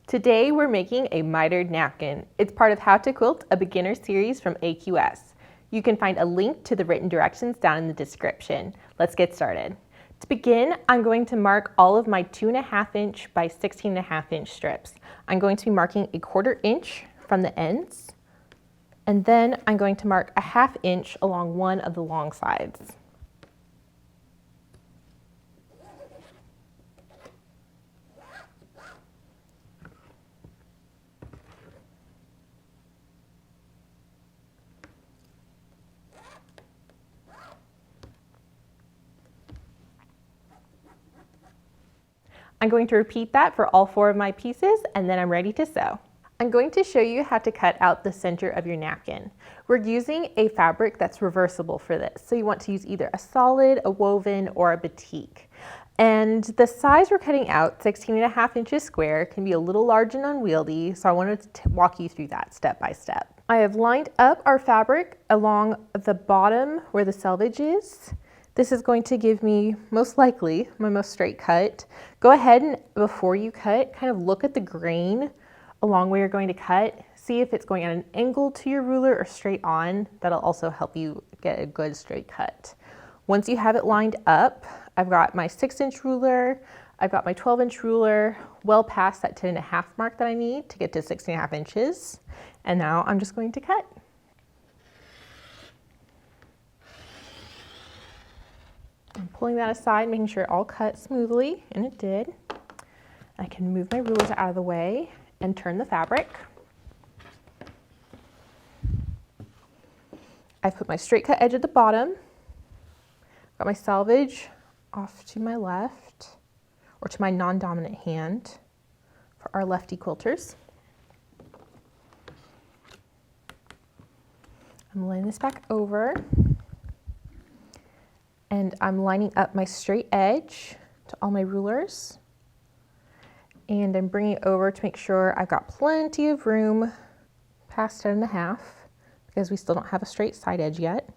Today we're making a mitered napkin. It's part of How to Quilt, a beginner series from AQS. You can find a link to the written directions down in the description. Let's get started. To begin, I'm going to mark all of my 2.5 inch by 16.5 inch strips. I'm going to be marking 1/4 inch from the ends, and then I'm going to mark 1/2 inch along one of the long sides. I'm going to repeat that for all 4 of my pieces, and then I'm ready to sew. I'm going to show you how to cut out the center of your napkin. We're using a fabric that's reversible for this, so you want to use either a solid, a woven, or a batik. And the size we're cutting out, 16.5 inches square, can be a little large and unwieldy, so I wanted to walk you through that step by step. I have lined up our fabric along the bottom where the selvage is. This is going to give me, most likely, my most straight cut. Go ahead and before you cut, kind of look at the grain along where you're going to cut. See if it's going at an angle to your ruler or straight on. That'll also help you get a good straight cut. Once you have it lined up, I've got my 6-inch ruler, I've got my 12-inch ruler, well past that 10.5 mark that I need to get to 16.5 inches. And now I'm just going to cut. I'm pulling that aside, making sure it all cut smoothly, and it did. I can move my rulers out of the way and turn the fabric. I've put my straight cut edge at the bottom, got my selvage off to my left, or to my non-dominant hand for our lefty quilters. I'm laying this back over. And I'm lining up my straight edge to all my rulers. And I'm bringing it over to make sure I've got plenty of room past 10.5 because we still don't have a straight side edge yet.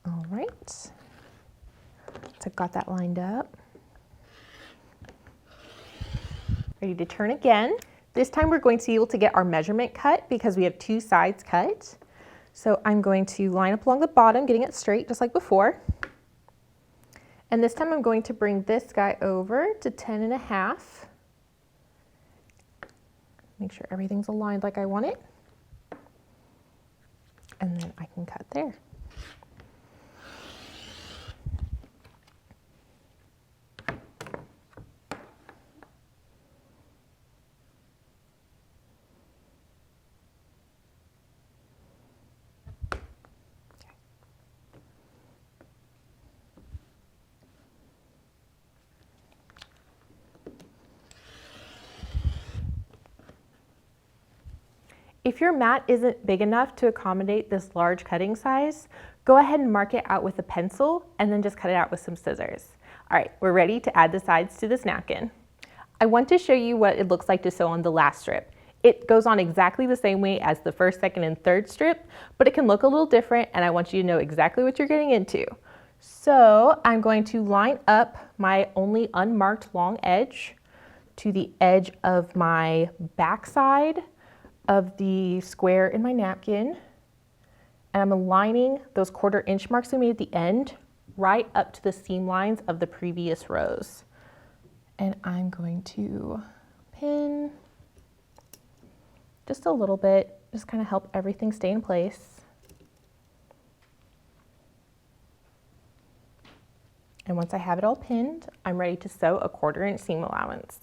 All right, so I've got that lined up. Ready to turn again. This time we're going to be able to get our measurement cut because we have 2 sides cut. So I'm going to line up along the bottom, getting it straight just like before. And this time I'm going to bring this guy over to 10.5. Make sure everything's aligned like I want it. And then I can cut there. If your mat isn't big enough to accommodate this large cutting size, go ahead and mark it out with a pencil and then just cut it out with some scissors. All right, we're ready to add the sides to this napkin. I want to show you what it looks like to sew on the last strip. It goes on exactly the same way as the first, second, and third strip, but it can look a little different, and I want you to know exactly what you're getting into. So I'm going to line up my only unmarked long edge to the edge of my back side of the square in my napkin, and I'm aligning those 1/4 inch marks we made at the end right up to the seam lines of the previous rows. And I'm going to pin just a little bit, just kind of help everything stay in place. And once I have it all pinned, I'm ready to sew a 1/4 inch seam allowance.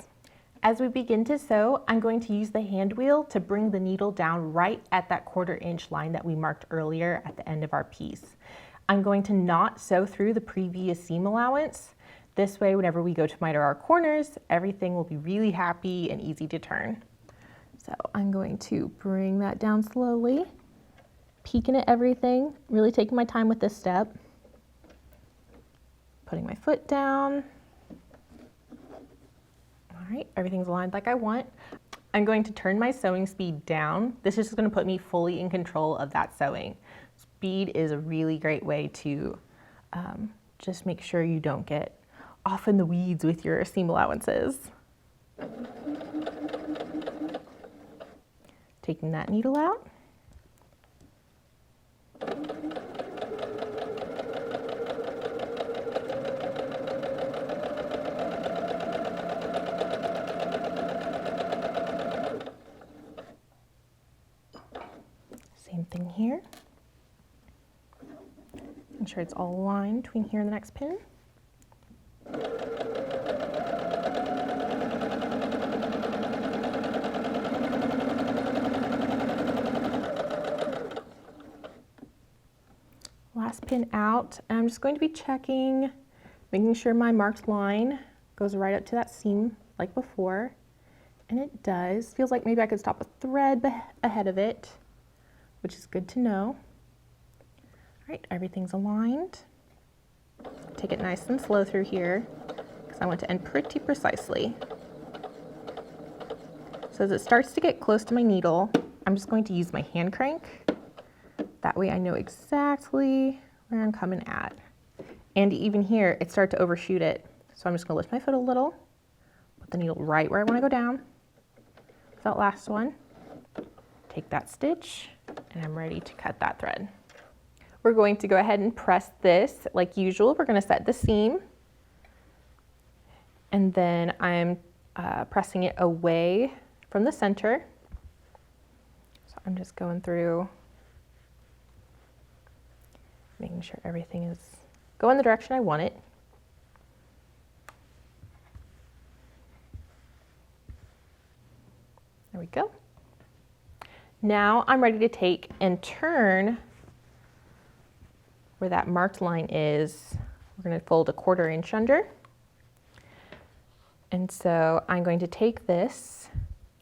As we begin to sew, I'm going to use the hand wheel to bring the needle down right at that 1/4 inch line that we marked earlier at the end of our piece. I'm going to not sew through the previous seam allowance. This way, whenever we go to miter our corners, everything will be really happy and easy to turn. So I'm going to bring that down slowly, peeking at everything, really taking my time with this step. Putting my foot down. All right, everything's aligned like I want. I'm going to turn my sewing speed down. This is just going to put me fully in control of that sewing. Speed is a really great way to just make sure you don't get off in the weeds with your seam allowances. Taking that needle out. Same thing here. Make sure it's all aligned between here and the next pin. Last pin out, and I'm just going to be checking, making sure my marked line goes right up to that seam like before, and it does. Feels like maybe I could stop a thread ahead of it, which is good to know. All right, everything's aligned. Take it nice and slow through here because I want to end pretty precisely. So as it starts to get close to my needle, I'm just going to use my hand crank. That way I know exactly where I'm coming at. And even here, it started to overshoot it. So I'm just gonna lift my foot a little, put the needle right where I wanna go down. That last one, take that stitch, and I'm ready to cut that thread. We're going to go ahead and press this like usual. We're gonna set the seam. And then I'm pressing it away from the center. So I'm just going through, making sure everything is going the direction I want it. There we go. Now I'm ready to take and turn where that marked line is. We're going to fold a 1/4 inch under. And so I'm going to take this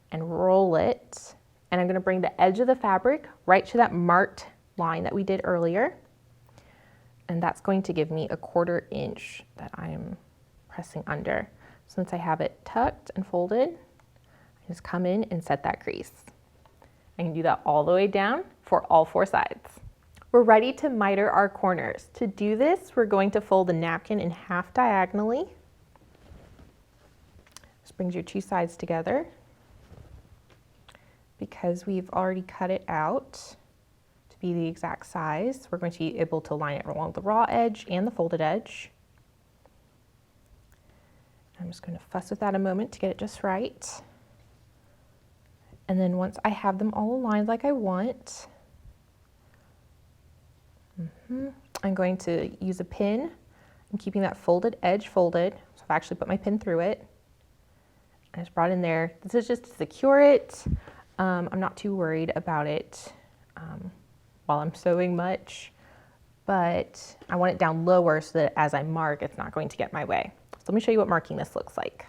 and roll it, and I'm going to bring the edge of the fabric right to that marked line that we did earlier. And that's going to give me a 1/4 inch that I'm pressing under. Since I have it tucked and folded, I just come in and set that crease. I can do that all the way down for all 4 sides. We're ready to miter our corners. To do this, we're going to fold the napkin in half diagonally. This brings your 2 sides together. Because we've already cut it out to be the exact size, we're going to be able to line it along the raw edge and the folded edge. I'm just going to fuss with that a moment to get it just right. And then once I have them all aligned like I want, I'm going to use a pin. I'm keeping that folded edge folded, so I've actually put my pin through it. I just brought in there. This is just to secure it. I'm not too worried about it while I'm sewing much, but I want it down lower so that as I mark, it's not going to get my way. So let me show you what marking this looks like.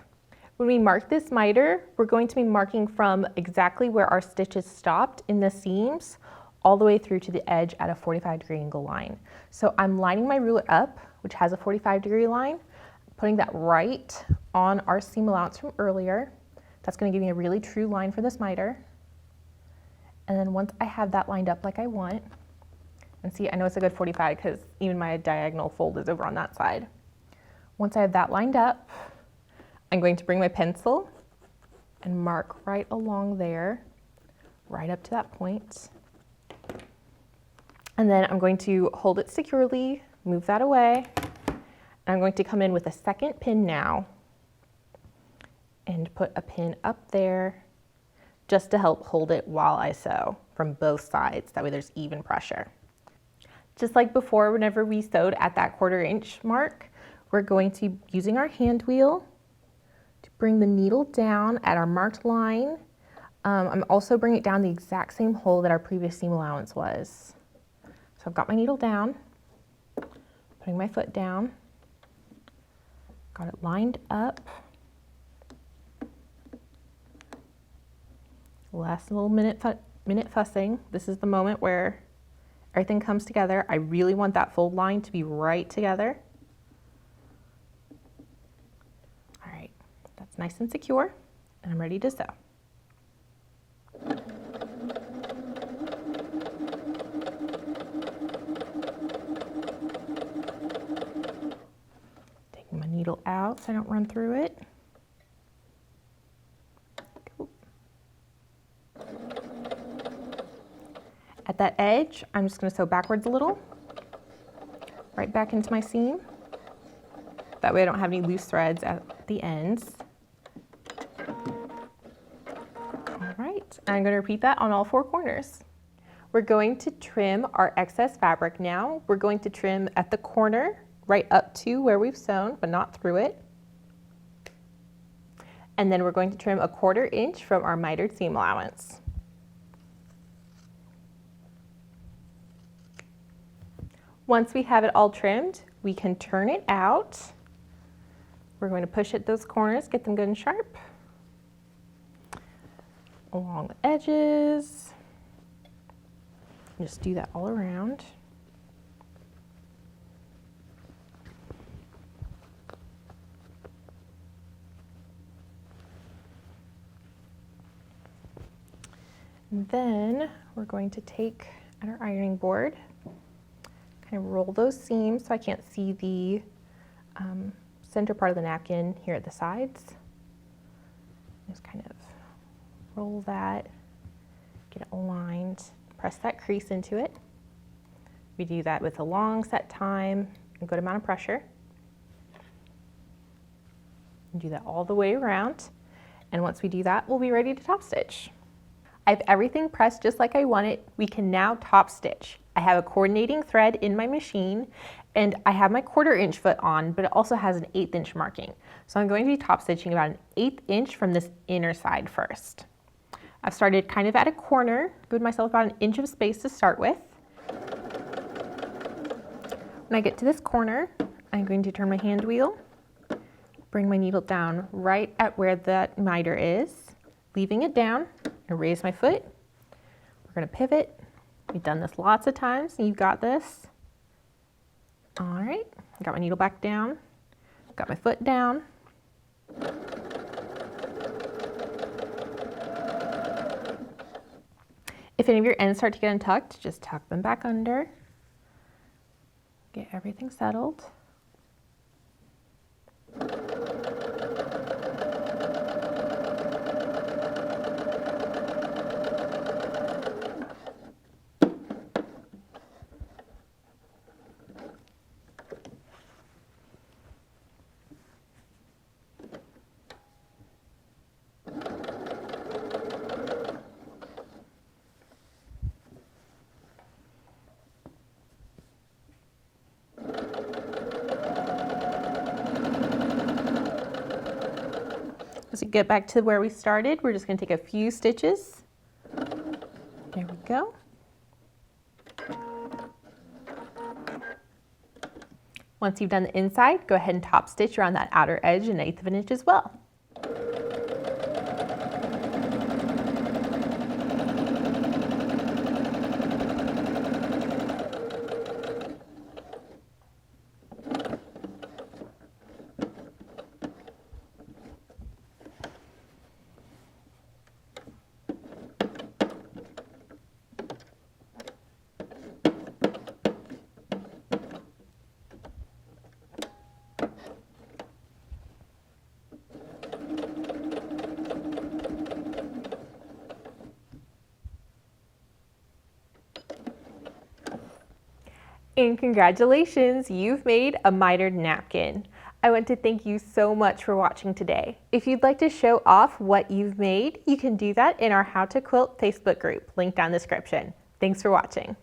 When we mark this miter, we're going to be marking from exactly where our stitches stopped in the seams all the way through to the edge at a 45-degree angle line. So I'm lining my ruler up, which has a 45-degree line, putting that right on our seam allowance from earlier. That's going to give me a really true line for this miter. And then once I have that lined up like I want, and see, I know it's a good 45 because even my diagonal fold is over on that side. Once I have that lined up, I'm going to bring my pencil and mark right along there, right up to that point. And then I'm going to hold it securely, move that away, and I'm going to come in with a second pin now and put a pin up there just to help hold it while I sew from both sides. That way there's even pressure. Just like before, whenever we sewed at that 1/4 inch mark, we're going to be using our hand wheel to bring the needle down at our marked line. I'm also bringing it down the exact same hole that our previous seam allowance was. So I've got my needle down, putting my foot down, got it lined up. Last little minute fussing. This is the moment where everything comes together. I really want that fold line to be right together. All right, that's nice and secure, and I'm ready to sew. Taking my needle out so I don't run through it. at that edge, I'm just going to sew backwards a little, right back into my seam. That way I don't have any loose threads at the ends. All right, I'm going to repeat that on all 4 corners. We're going to trim our excess fabric now. We're going to trim at the corner, right up to where we've sewn, but not through it. And then we're going to trim a 1/4 inch from our mitered seam allowance. Once we have it all trimmed, we can turn it out. We're going to push at those corners, get them good and sharp. Along the edges. Just do that all around. And then we're going to take at our ironing board, kind of roll those seams so I can't see the center part of the napkin here at the sides. Just kind of roll that, get it aligned, press that crease into it. We do that with a long set time, a good amount of pressure. And do that all the way around. And once we do that, we'll be ready to top stitch. I have everything pressed just like I want it. We can now top stitch. I have a coordinating thread in my machine and I have my 1/4 inch foot on, but it also has an 1/8 inch marking. So I'm going to be top stitching about an 1/8 inch from this inner side first. I've started kind of at a corner, give myself about an inch of space to start with. When I get to this corner, I'm going to turn my hand wheel, bring my needle down right at where that miter is, leaving it down, and raise my foot. We're going to pivot. We've done this lots of times, and you've got this. All right, I got my needle back down, got my foot down. If any of your ends start to get untucked, just tuck them back under. Get everything settled. As we get back to where we started, we're just going to take a few stitches. There we go. Once you've done the inside, go ahead and top stitch around that outer edge an 1/8 of an inch as well. And congratulations, you've made a mitered napkin. I want to thank you so much for watching today. If you'd like to show off what you've made, you can do that in our How to Quilt Facebook group, linked down the description. Thanks for watching.